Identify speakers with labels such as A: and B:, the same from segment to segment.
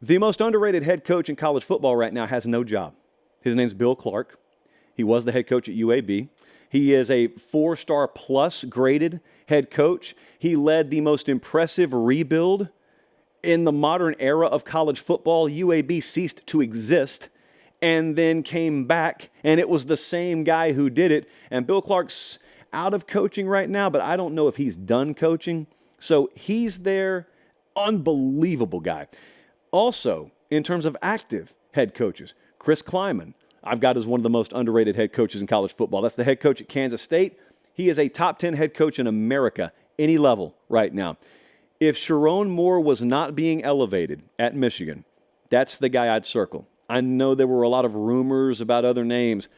A: The most underrated head coach in college football right now has no job. His name's Bill Clark. He was the head coach at UAB. He is a 4-star plus graded head coach. He led the most impressive rebuild in the modern era of college football. UAB ceased to exist and then came back, and it was the same guy who did it. And Bill Clark's out of coaching right now, but I don't know if he's done coaching. So he's there. Unbelievable guy. Also, in terms of active head coaches, Chris Klieman, I've got as one of the most underrated head coaches in college football. That's the head coach at Kansas State. He is a top 10 head coach in America, any level right now. If Sharon Moore was not being elevated at Michigan, that's the guy I'd circle. I know there were a lot of rumors about other names.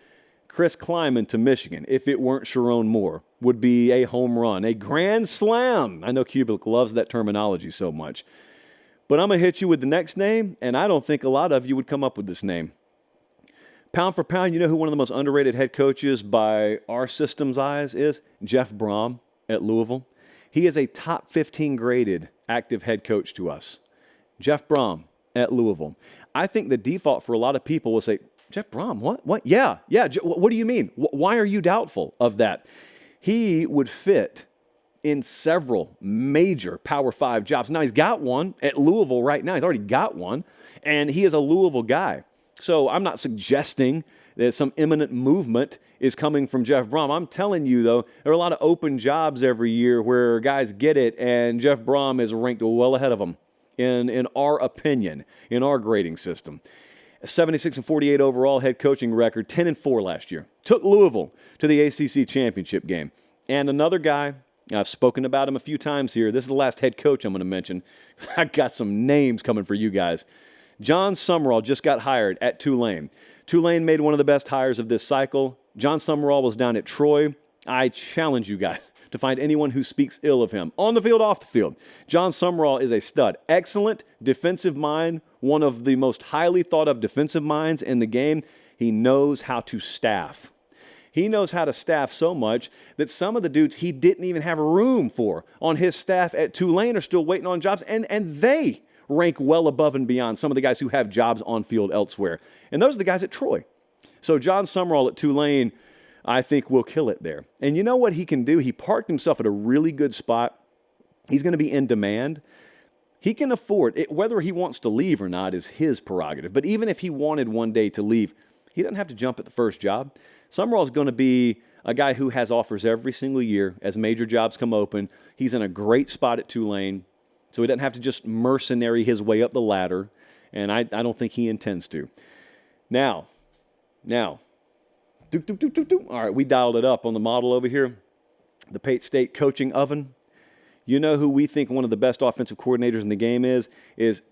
A: Chris Klieman to Michigan, if it weren't Sharon Moore, would be a home run, a grand slam. I know Kubik loves that terminology so much. But I'm going to hit you with the next name, and I don't think a lot of you would come up with this name. Pound for pound, you know who one of the most underrated head coaches by our system's eyes is? Jeff Brom at Louisville. He is a top 15 graded active head coach to us. Jeff Brom at Louisville. I think the default for a lot of people will say, Jeff Brom, what? Yeah, what do you mean? Why are you doubtful of that? He would fit in several major Power 5 jobs. Now, he's got one at Louisville right now. He's already got one, and he is a Louisville guy. So I'm not suggesting that some imminent movement is coming from Jeff Brom. I'm telling you, though, there are a lot of open jobs every year where guys get it, and Jeff Brom is ranked well ahead of them, in our opinion, in our grading system. A 76-48 overall head coaching record, 10-4 last year. Took Louisville to the ACC championship game. And another guy, I've spoken about him a few times here. This is the last head coach I'm going to mention. I got some names coming for you guys. John Summerall just got hired at Tulane. Tulane made one of the best hires of this cycle. John Summerall was down at Troy. I challenge you guys to find anyone who speaks ill of him, on the field, off the field. John Summerall is a stud. Excellent defensive mind, one of the most highly thought of defensive minds in the game. He knows how to staff. He knows how to staff so much that some of the dudes he didn't even have room for on his staff at Tulane are still waiting on jobs, and they rank well above and beyond some of the guys who have jobs on field elsewhere. And those are the guys at Troy. So John Summerall at Tulane, I think, will kill it there. And you know what he can do? He parked himself at a really good spot. He's going to be in demand. He can afford it. Whether he wants to leave or not is his prerogative. But even if he wanted one day to leave, he doesn't have to jump at the first job. Summerall is going to be a guy who has offers every single year as major jobs come open. He's in a great spot at Tulane, so he doesn't have to just mercenary his way up the ladder, and I don't think he intends to. Now, all right, we dialed it up on the model over here, the Pate State coaching oven. You know who we think one of the best offensive coordinators in the game is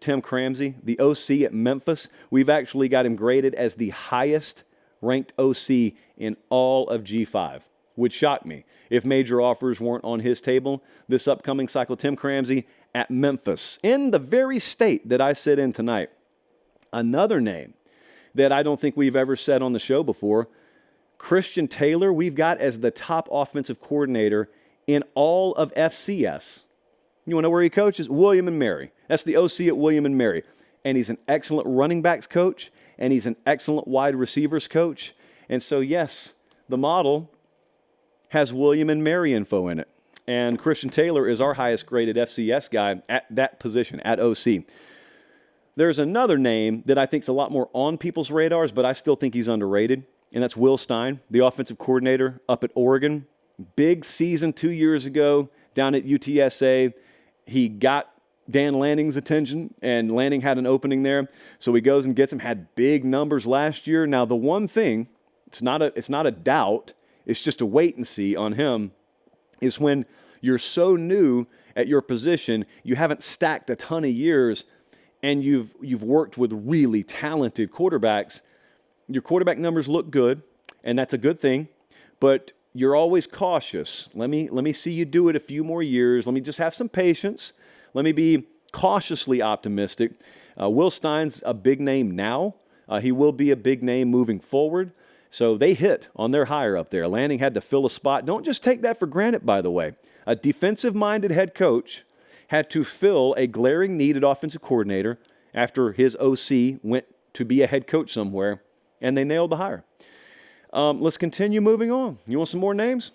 A: Tim Cramsey, the OC at Memphis. We've actually got him graded as the highest ranked OC in all of G5, which shocked me. If major offers weren't on his table this upcoming cycle, Tim Cramsey at Memphis, in the very state that I sit in tonight. Another name that I don't think we've ever said on the show before, Christian Taylor, we've got as the top offensive coordinator in all of FCS. You want to know where he coaches? William and Mary. That's the OC at William and Mary. And he's an excellent running backs coach, and he's an excellent wide receivers coach. And so, yes, the model has William and Mary info in it. And Christian Taylor is our highest graded FCS guy at that position, at OC. There's another name that I think is a lot more on people's radars, but I still think he's underrated, and that's Will Stein, the offensive coordinator up at Oregon. Big season 2 years ago down at UTSA. He got Dan Lanning's attention, and Lanning had an opening there. So he goes and gets him, had big numbers last year. Now, the one thing, it's not a doubt, it's just a wait and see on him, is when you're so new at your position, you haven't stacked a ton of years, and you've worked with really talented quarterbacks. Your quarterback numbers look good, and that's a good thing, but you're always cautious. Let me see you do it a few more years. Let me just have some patience. Let me be cautiously optimistic. Will Stein's a big name now. He will be a big name moving forward. So they hit on their hire up there. Lanning had to fill a spot. Don't just take that for granted, by the way. A defensive-minded head coach had to fill a glaring need at offensive coordinator, after his OC went to be a head coach somewhere, and they nailed the hire. Let's continue moving on. You want some more names?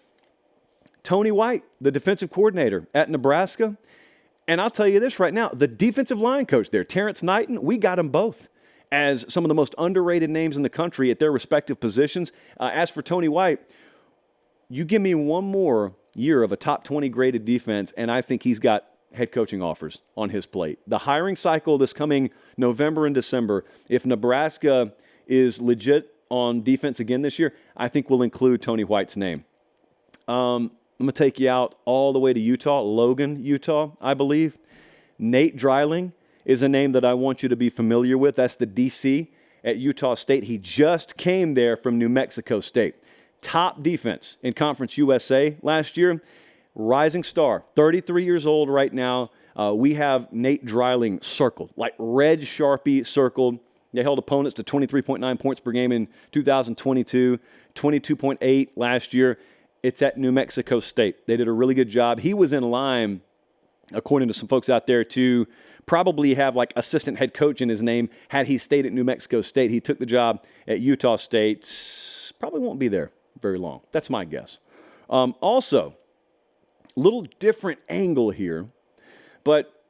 A: Tony White, the defensive coordinator at Nebraska. And I'll tell you this right now, the defensive line coach there, Terrence Knighton, we got them both as some of the most underrated names in the country at their respective positions. As for Tony White, you give me one more year of a top 20 graded defense, and I think he's got head coaching offers on his plate. The hiring cycle this coming November and December, if Nebraska is legit on defense again this year, I think we'll include Tony White's name. I'm going to take you out all the way to Utah, Logan, Utah, I believe. Nate Dreiling is a name that I want you to be familiar with. That's the DC at Utah State. He just came there from New Mexico State. Top defense in Conference USA last year. Rising star, 33 years old right now. We have Nate Dreiling circled, like red Sharpie circled. They held opponents to 23.9 points per game in 2022, 22.8 last year. It's at New Mexico State. They did a really good job. He was in line, according to some folks out there, to probably have like assistant head coach in his name had he stayed at New Mexico State. He took the job at Utah State. Probably won't be there very long. That's my guess. Also, a little different angle here, but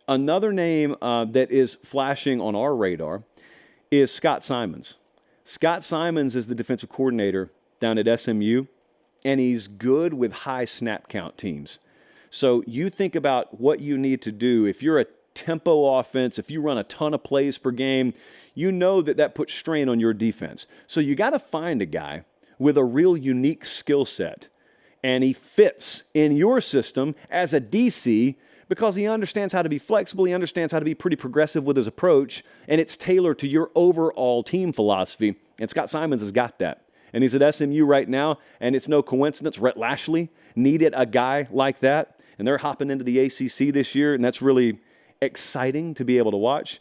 A: another name that is flashing on our radar is Scott Simons. Scott Simons is the defensive coordinator down at SMU, and he's good with high snap count teams. So you think about what you need to do. If you're a tempo offense, if you run a ton of plays per game, you know that puts strain on your defense. So you got to find a guy with a real unique skill set, and he fits in your system as a DC because he understands how to be flexible, he understands how to be pretty progressive with his approach, and it's tailored to your overall team philosophy. And Scott Simons has got that. And he's at SMU right now, and it's no coincidence. Rhett Lashley needed a guy like that, and they're hopping into the ACC this year, and that's really exciting to be able to watch.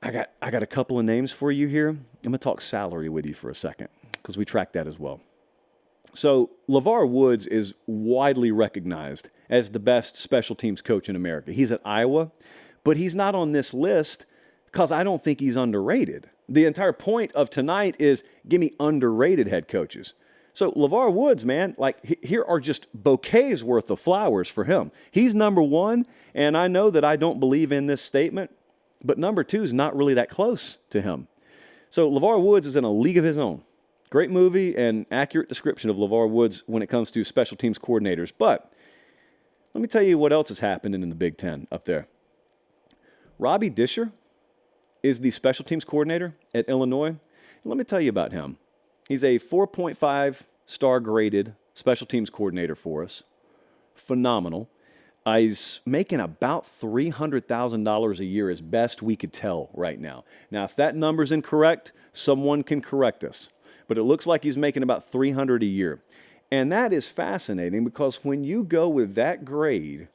A: I got a couple of names for you here. I'm going to talk salary with you for a second because we track that as well. So LeVar Woods is widely recognized as the best special teams coach in America. He's at Iowa, but he's not on this list because I don't think he's underrated. The entire point of tonight is give me underrated head coaches. So LeVar Woods, man, like here are just bouquets worth of flowers for him. He's number one, and I know that I don't believe in this statement, but number two is not really that close to him. So LeVar Woods is in a league of his own. Great movie and accurate description of LeVar Woods when it comes to special teams coordinators. But let me tell you what else has happened in the Big Ten up there. Robbie Disher is the special teams coordinator at Illinois. And let me tell you about him. He's a 4.5 star graded special teams coordinator for us. Phenomenal. He's making about $300,000 a year as best we could tell right now. Now, if that number's incorrect, someone can correct us. But it looks like he's making about $300,000 a year. And that is fascinating because when you go with that grade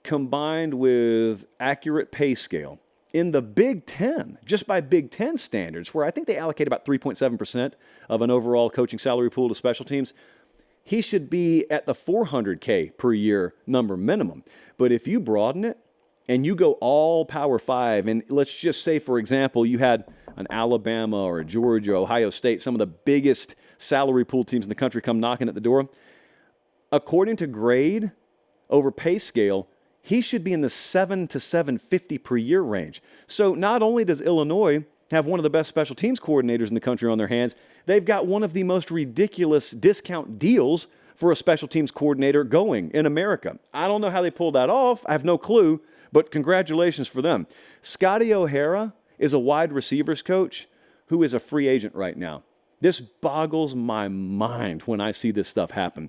A: combined with accurate pay scale, in the Big Ten, just by Big Ten standards, where I think they allocate about 3.7% of an overall coaching salary pool to special teams, he should be at the $400K per year number minimum. But if you broaden it and you go all Power 5, and let's just say, for example, you had an Alabama or a Georgia, Ohio State, some of the biggest salary pool teams in the country come knocking at the door, according to grade over pay scale, he should be in the $7 to $750 per year range. So not only does Illinois have one of the best special teams coordinators in the country on their hands, they've got one of the most ridiculous discount deals for a special teams coordinator going in America. I don't know how they pulled that off. I have no clue, but congratulations for them. Scotty O'Hara is a wide receivers coach who is a free agent right now. This boggles my mind when I see this stuff happen.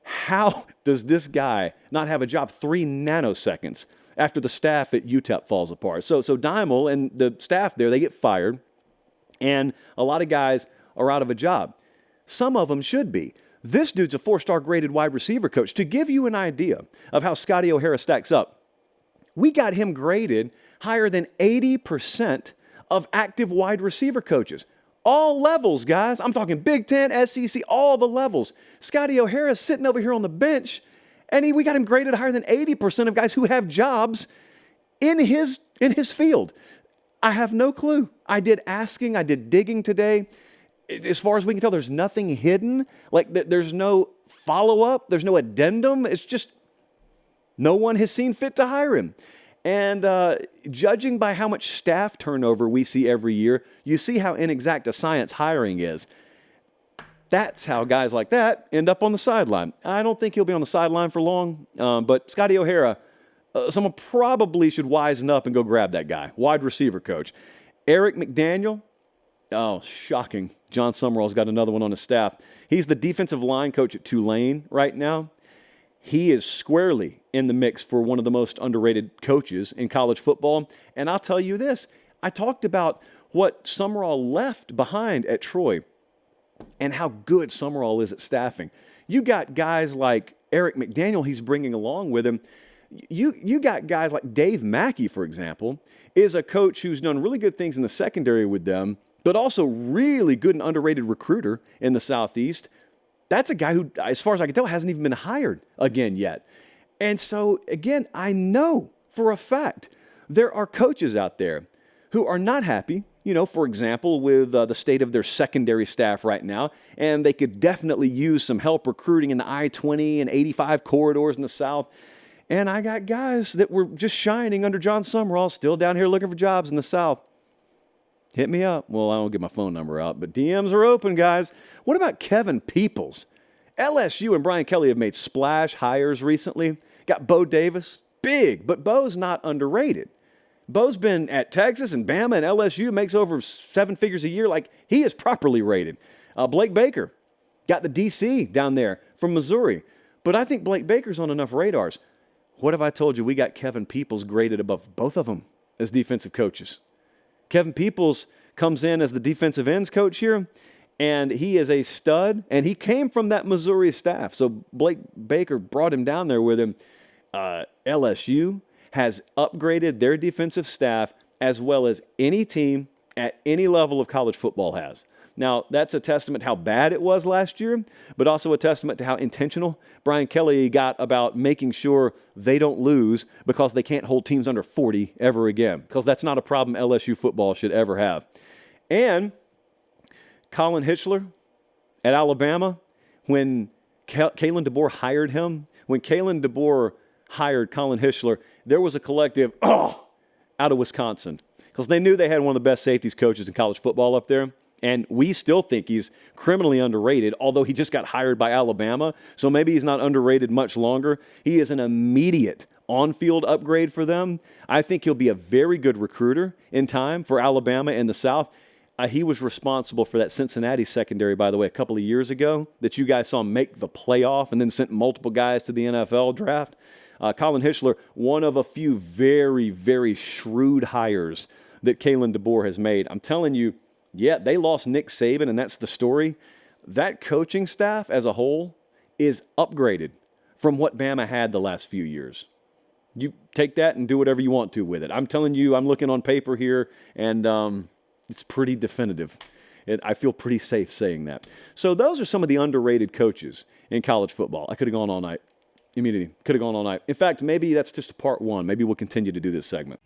A: How does this guy not have a job 3 nanoseconds after the staff at UTEP falls apart? So Daimel and the staff there, they get fired, and a lot of guys are out of a job. Some of them should be. This dude's a 4-star graded wide receiver coach. To give you an idea of how Scotty O'Hara stacks up, we got him graded higher than 80% of active wide receiver coaches. All levels, guys. I'm talking Big Ten, SEC, all the levels. Scotty O'Hara's sitting over here on the bench, and we got him graded higher than 80% of guys who have jobs in his in his field? I have no clue. I did asking, I did digging today. As far as we can tell, there's nothing hidden. Like there's no follow-up, there's no addendum. It's just no one has seen fit to hire him. And judging by how much staff turnover we see every year, you see how inexact a science hiring is. That's how guys like that end up on the sideline. I don't think he'll be on the sideline for long, but Scotty O'Hara, someone probably should wisen up and go grab that guy, wide receiver coach. Eric McDaniel, oh, shocking. John Summerall's got another one on his staff. He's the defensive line coach at Tulane right now. He is squarely in the mix for one of the most underrated coaches in college football. And I'll tell you this, I talked about what Summerall left behind at Troy and how good Summerall is at staffing. You got guys like Eric McDaniel he's bringing along with him. You got guys like Dave Mackey, for example, is a coach who's done really good things in the secondary with them, but also really good and underrated recruiter in the Southeast. That's a guy who, as far as I can tell, hasn't even been hired again yet. And so, again, I know for a fact there are coaches out there who are not happy, for example, with the state of their secondary staff right now, and they could definitely use some help recruiting in the I-20 and 85 corridors in the South. And I got guys that were just shining under John Summerall, still down here looking for jobs in the South. Hit me up. Well, I won't get my phone number out, but DMs are open, guys. What about Kevin Peoples? LSU and Brian Kelly have made splash hires recently. Got Bo Davis, big, but Bo's not underrated. Bo's been at Texas and Bama and LSU, makes over 7 figures a year. Like, he is properly rated. Blake Baker got the DC down there from Missouri. But I think Blake Baker's on enough radars. What have I told you? We got Kevin Peoples graded above both of them as defensive coaches. Kevin Peoples comes in as the defensive ends coach here, and he is a stud, and he came from that Missouri staff. So Blake Baker brought him down there with him. LSU has upgraded their defensive staff as well as any team at any level of college football has. Now, that's a testament to how bad it was last year, but also a testament to how intentional Brian Kelly got about making sure they don't lose because they can't hold teams under 40 ever again, because that's not a problem LSU football should ever have. And Colin Hitchler at Alabama, when Kalen DeBoer hired him, when Kalen DeBoer hired Colin Hitchler, there was a collective, out of Wisconsin, because they knew they had one of the best safeties coaches in college football up there. And we still think he's criminally underrated, although he just got hired by Alabama. So maybe he's not underrated much longer. He is an immediate on-field upgrade for them. I think he'll be a very good recruiter in time for Alabama and the South. He was responsible for that Cincinnati secondary, by the way, a couple of years ago that you guys saw make the playoff and then sent multiple guys to the NFL draft. Colin Hitchler, one of a few very, very shrewd hires that Kalen DeBoer has made. I'm telling you, yeah, they lost Nick Saban, and that's the story. That coaching staff as a whole is upgraded from what Bama had the last few years. You take that and do whatever you want to with it. I'm telling you, I'm looking on paper here, and it's pretty definitive. I feel pretty safe saying that. So those are some of the underrated coaches in college football. I could have gone all night. Immunity. Could have gone all night. In fact, maybe that's just part one. Maybe we'll continue to do this segment.